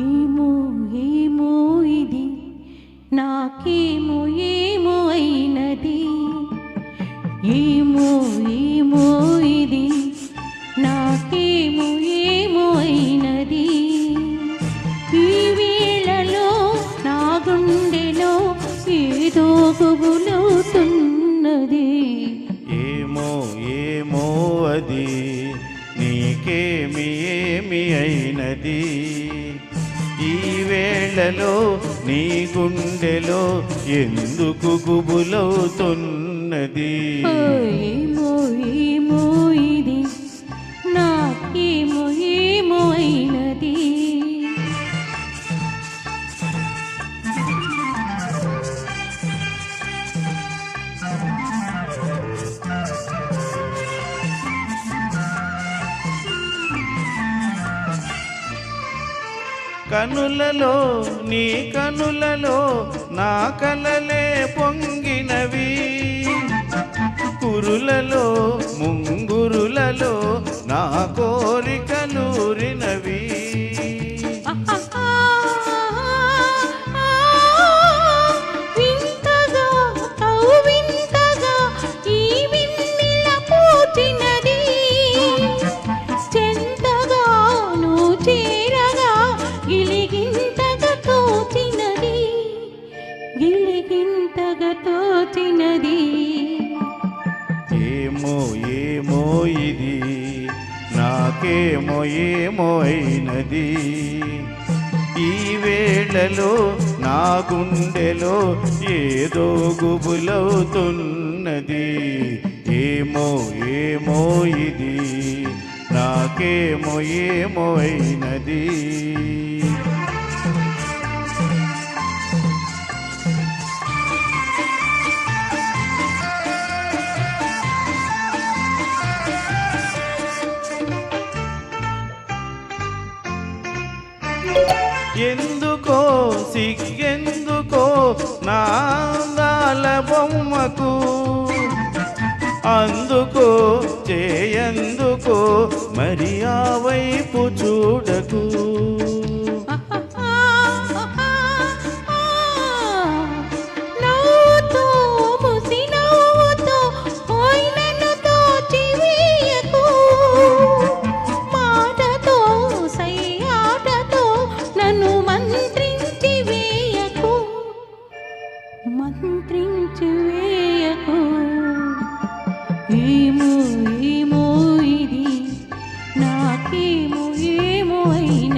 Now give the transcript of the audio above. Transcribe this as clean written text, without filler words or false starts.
ఏమో ఏమో ఇది నాకేమో ఏమో అయినది, ఏమో ఏమో ఇది నాకేమో ఏమో అయినది. ఈ వేళలో నా గుండెలో ఏదో గుబులవుతున్నది. ఏమో ఏమో అది నీకేమి ఏమి అయినది. ఈ వేళలో నీ గుండెలో ఎందుకు గుబులవుతున్నది. ఏమో ఏమో ఇది నాకేమో ఏమో అయినది. కనులలో నీ కనులలో నా కలలే పొంగినవి, కురులలో ముంగురులలో నా కోరికలూరినవి. వింతగా వింతగా ఈ వెన్నెల పూచినది, చెంతగా నువ్వు చేరగా గిలిగింతగా తోచినది, గిలిగింతగా తోచినది. ఏమో ఏమో ఇది నాకేమో ఏమో అయినది. ఈ వేళలో నా గుండెలో ఏదో గుబులవుతున్నది. ఏమో ఏమో ఇది నాకేమో ఏమో అయినది. ఎందుకో సిగ్గెందుకో నా అందాల బొమ్మకు, అందుకో చేయందుకో మరి ఆ వైపు చూడకు. మంత్రించి వేయకు. ఏమో ఏమో ఇది నాకేమో ఏమో అయినది.